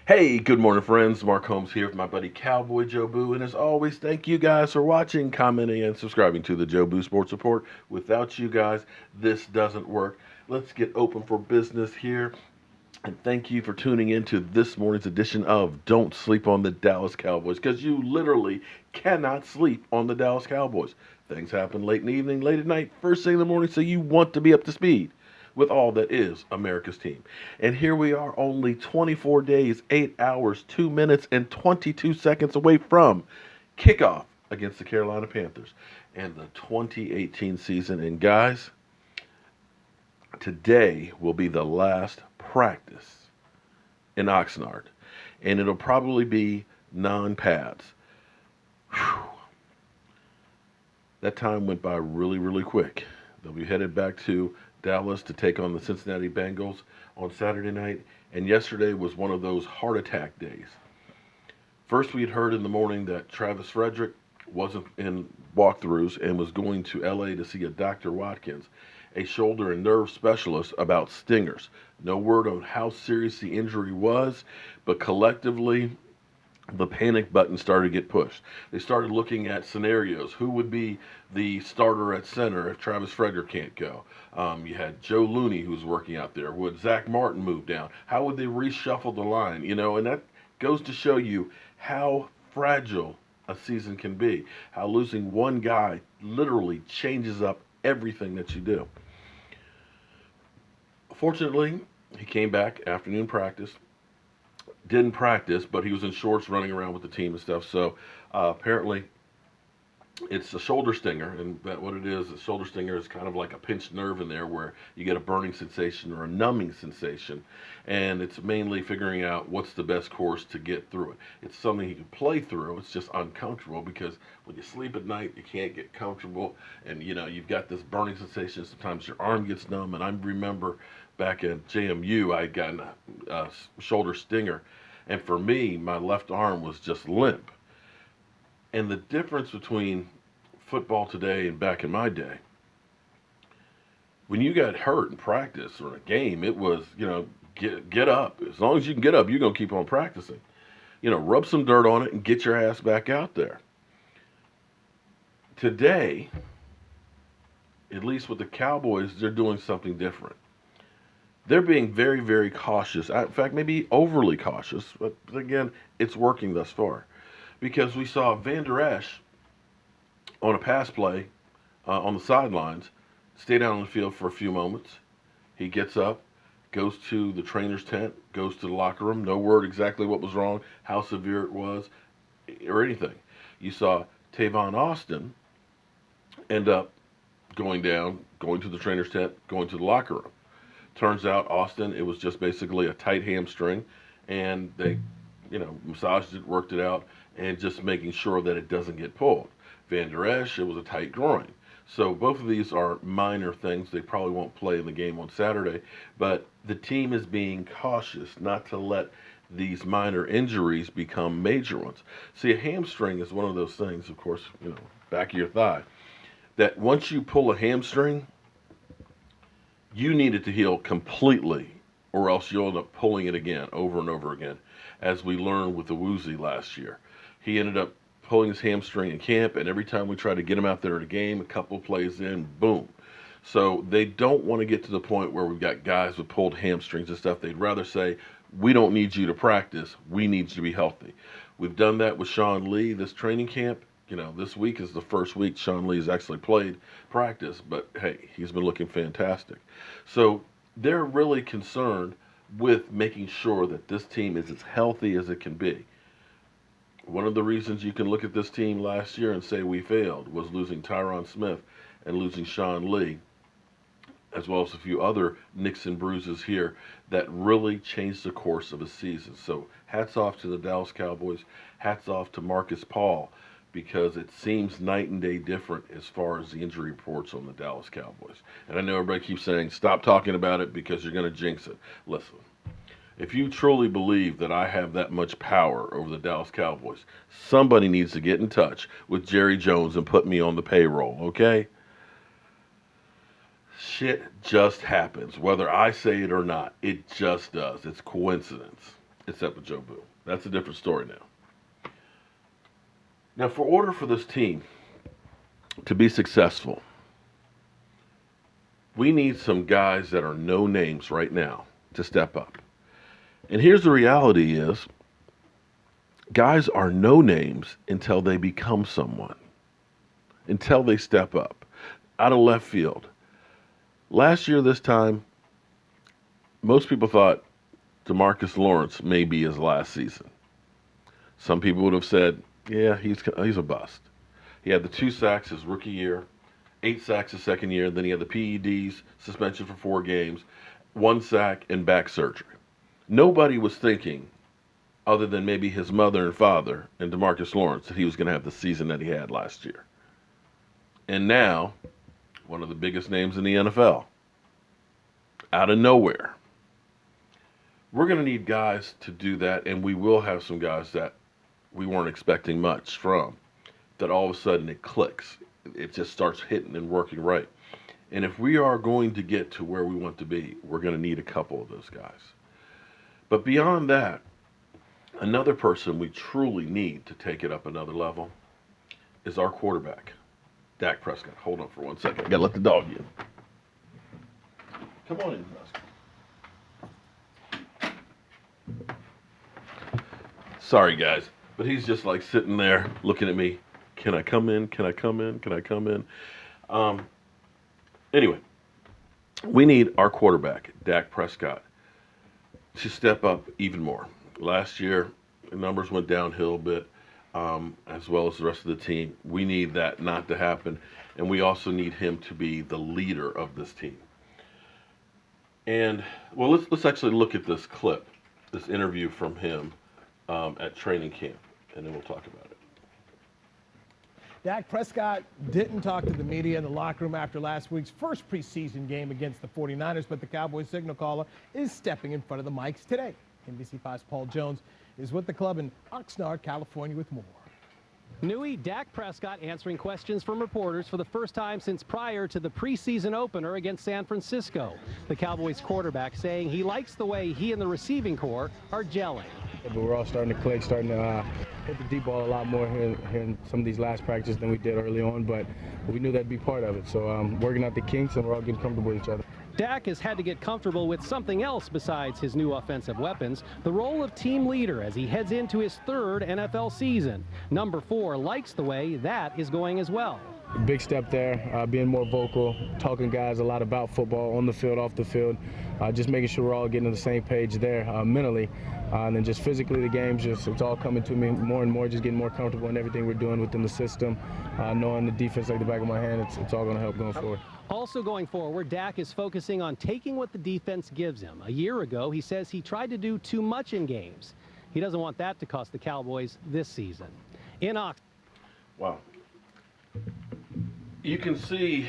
Hey, good morning, friends. Mark Holmes here with my buddy Cowboy Joe Boo. And as always, thank you guys for watching, commenting, and subscribing to the Joe Boo Sports Report. Without you guys, this doesn't work. Let's get open for business here. And thank you for tuning in to this morning's edition of Don't Sleep on the Dallas Cowboys, because you literally cannot sleep on the Dallas Cowboys. Things happen late in the evening, late at night, first thing in the morning, so you want to be up to speed with all that is America's team. And here we are, only 24 days, 8 hours, 2 minutes, and 22 seconds away from kickoff against the Carolina Panthers and the 2018 season. And guys, today will be the last practice in Oxnard, and it'll probably be non-pads. Whew. That time went by really, really quick. They'll be headed back to Dallas to take on the Cincinnati Bengals on Saturday night, and yesterday was one of those heart attack days. First, we had heard in the morning that Travis Frederick wasn't in walkthroughs and was going to LA to see a Dr. Watkins, a shoulder and nerve specialist, about stingers. No word on how serious the injury was, but collectively, the panic button started to get pushed. They started looking at scenarios. Who would be the starter at center if Travis Frederick can't go? You had Joe Looney, who was working out there. Would Zach Martin move down? How would they reshuffle the line? And that goes to show you how fragile a season can be. How losing one guy literally changes up everything that you do. Fortunately, he came back afternoon practice. Didn't practice, but he was in shorts running around with the team and stuff. So apparently, it's a shoulder stinger, and what it is, a shoulder stinger is kind of like a pinched nerve in there where you get a burning sensation or a numbing sensation, and it's mainly figuring out what's the best course to get through it. It's something you can play through. It's just uncomfortable because when you sleep at night, you can't get comfortable, and you've got this burning sensation. Sometimes your arm gets numb, and I remember back at JMU, I had gotten a shoulder stinger, and for me, my left arm was just limp. And the difference between football today and back in my day, when you got hurt in practice or in a game, it was, get up. As long as you can get up, you're going to keep on practicing. Rub some dirt on it and get your ass back out there. Today, at least with the Cowboys, they're doing something different. They're being very, very cautious. In fact, maybe overly cautious. But again, it's working thus far. Because we saw Van Der Esch on a pass play on the sidelines stay down on the field for a few moments. He gets up, goes to the trainer's tent, goes to the locker room. No word exactly what was wrong, how severe it was, or anything. You saw Tavon Austin end up going down, going to the trainer's tent, going to the locker room. Turns out Austin, it was just basically a tight hamstring, and they, massaged it, worked it out, and just making sure that it doesn't get pulled. Van Der Esch, it was a tight groin. So both of these are minor things. They probably won't play in the game on Saturday, but the team is being cautious not to let these minor injuries become major ones. See, a hamstring is one of those things, of course, back of your thigh, that once you pull a hamstring, you need it to heal completely, or else you'll end up pulling it again over and over again, as we learned with the Woozy last year. He ended up pulling his hamstring in camp, and every time we tried to get him out there at a game, a couple plays in, boom. So they don't want to get to the point where we've got guys with pulled hamstrings and stuff. They'd rather say, we don't need you to practice. We need you to be healthy. We've done that with Sean Lee this training camp. This week is the first week Sean Lee has actually played practice, but hey, he's been looking fantastic. So they're really concerned with making sure that this team is as healthy as it can be. One of the reasons you can look at this team last year and say we failed was losing Tyron Smith and losing Sean Lee, as well as a few other nicks and bruises here that really changed the course of a season. So hats off to the Dallas Cowboys. Hats off to Marcus Paul, because it seems night and day different as far as the injury reports on the Dallas Cowboys. And I know everybody keeps saying, stop talking about it because you're going to jinx it. Listen, if you truly believe that I have that much power over the Dallas Cowboys, somebody needs to get in touch with Jerry Jones and put me on the payroll, okay? Shit just happens. Whether I say it or not, it just does. It's coincidence. except with Joe Boo. That's a different story now. Now, for order for this team to be successful, we need some guys that are no names right now to step up. And here's the reality is, guys are no names until they become someone, until they step up. Out of left field. Last year this time, most people thought DeMarcus Lawrence may be his last season. Some people would have said, yeah, he's a bust. He had the 2 sacks his rookie year, 8 sacks his second year, then he had the PEDs, suspension for 4 games, 1 sack, and back surgery. Nobody was thinking, other than maybe his mother and father and DeMarcus Lawrence, that he was going to have the season that he had last year. And now, one of the biggest names in the NFL, out of nowhere. We're going to need guys to do that, and we will have some guys that we weren't expecting much from, that all of a sudden it clicks. It just starts hitting and working right. And if we are going to get to where we want to be, we're going to need a couple of those guys. But beyond that, another person we truly need to take it up another level is our quarterback, Dak Prescott. Hold on for 1 second. I got to let the dog in. Come on in, Prescott. Sorry, guys, but he's just like sitting there looking at me. Can I come in? Can I come in? Can I come in? Anyway, we need our quarterback, Dak Prescott, to step up even more. Last year, the numbers went downhill a bit, as well as the rest of the team. We need that not to happen, and we also need him to be the leader of this team. And, well, let's actually look at this clip, this interview from him at training camp, and then we'll talk about it. Dak Prescott didn't talk to the media in the locker room after last week's first preseason game against the 49ers, but the Cowboys signal caller is stepping in front of the mics today. NBC5's Paul Jones is with the club in Oxnard, California with more. Newey, Dak Prescott answering questions from reporters for the first time since prior to the preseason opener against San Francisco. The Cowboys quarterback saying he likes the way he and the receiving corps are gelling. But we're all starting to click, starting to hit the deep ball a lot more here in some of these last practices than we did early on, but we knew that'd be part of it. So working out the kinks, and we're all getting comfortable with each other. Dak has had to get comfortable with something else besides his new offensive weapons, the role of team leader as he heads into his 3rd NFL season. Number 4 likes the way that is going as well. Big step there, being more vocal, talking guys a lot about football, on the field, off the field, just making sure we're all getting on the same page there mentally. And then just physically, the game's it's all coming to me more and more, just getting more comfortable in everything we're doing within the system, knowing the defense like the back of my hand, it's all going to help going forward. Also going forward, Dak is focusing on taking what the defense gives him. A year ago, he says he tried to do too much in games. He doesn't want that to cost the Cowboys this season. In Ox. Wow. You can see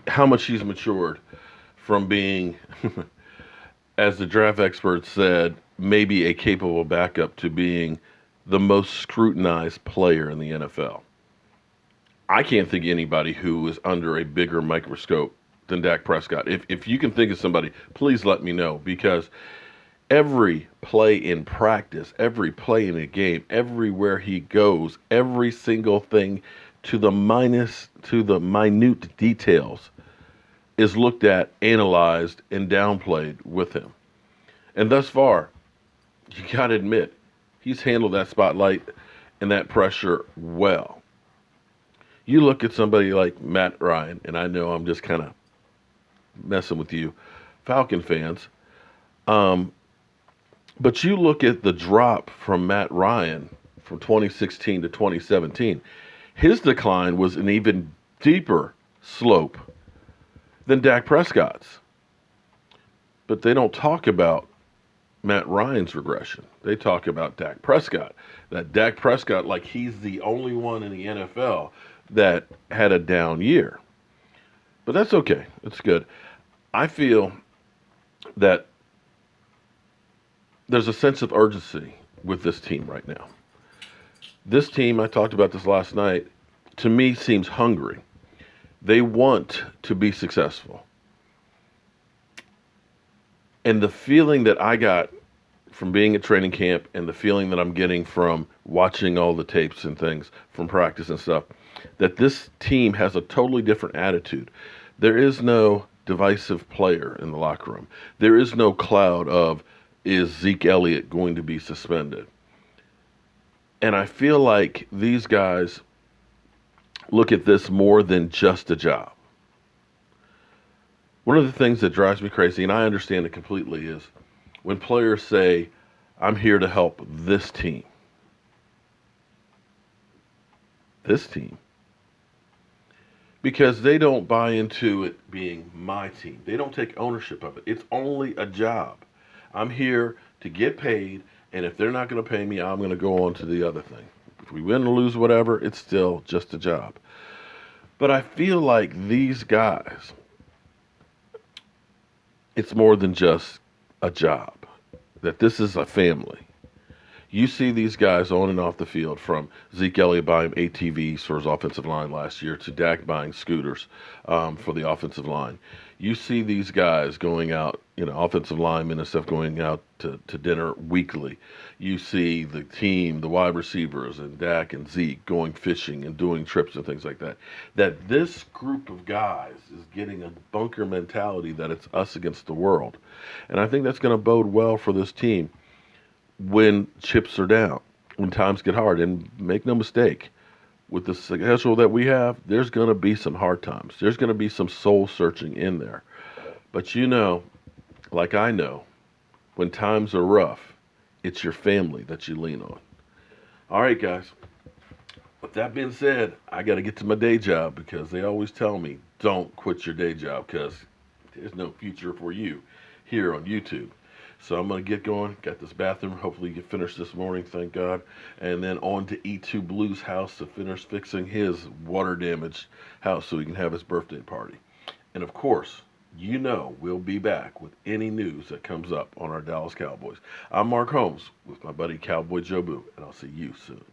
how much he's matured from being, as the draft experts said, maybe a capable backup to being the most scrutinized player in the NFL. I can't think of anybody who is under a bigger microscope than Dak Prescott. If you can think of somebody, please let me know, because every play in practice, every play in a game, everywhere he goes, every single thing to the minute details is looked at, analyzed, and downplayed with him. And thus far, you got to admit, he's handled that spotlight and that pressure well. You look at somebody like Matt Ryan, and I know I'm just kind of messing with you, Falcon fans, but you look at the drop from Matt Ryan from 2016 to 2017, his decline was an even deeper slope than Dak Prescott's. But they don't talk about Matt Ryan's regression. They talk about Dak Prescott. That Dak Prescott, like he's the only one in the NFL that had a down year. But that's okay. It's good. I feel that there's a sense of urgency with this team right now. This team, I talked about this last night, to me seems hungry. They want to be successful. And the feeling that I got from being at training camp and the feeling that I'm getting from watching all the tapes and things from practice and stuff, that this team has a totally different attitude. There is no divisive player in the locker room. There is no cloud of, is Zeke Elliott going to be suspended? And I feel like these guys look at this more than just a job. One of the things that drives me crazy, and I understand it completely, is when players say, I'm here to help this team. This team. Because they don't buy into it being my team. They don't take ownership of it. It's only a job. I'm here to get paid, and if they're not going to pay me, I'm going to go on to the other thing. If we win or lose, whatever, it's still just a job. But I feel like these guys, it's more than just a job, that this is a family. You see these guys on and off the field, from Zeke Elliott buying ATVs for his offensive line last year to Dak buying scooters for the offensive line. You see these guys going out, offensive linemen and stuff, going out to dinner weekly. You see the team, the wide receivers, and Dak and Zeke going fishing and doing trips and things like that. That this group of guys is getting a bunker mentality that it's us against the world. And I think that's going to bode well for this team when chips are down, when times get hard. And make no mistake, with the schedule that we have, there's going to be some hard times. There's going to be some soul searching in there. But like I know, when times are rough, it's your family that you lean on. All right, guys. With that being said, I got to get to my day job, because they always tell me, don't quit your day job, because there's no future for you here on YouTube. So I'm going to get going. Got this bathroom. Hopefully get finished this morning, thank God. And then on to E2 Blue's house to finish fixing his water-damaged house so he can have his birthday party. And of course, we'll be back with any news that comes up on our Dallas Cowboys. I'm Mark Holmes with my buddy Cowboy Joe Boo, and I'll see you soon.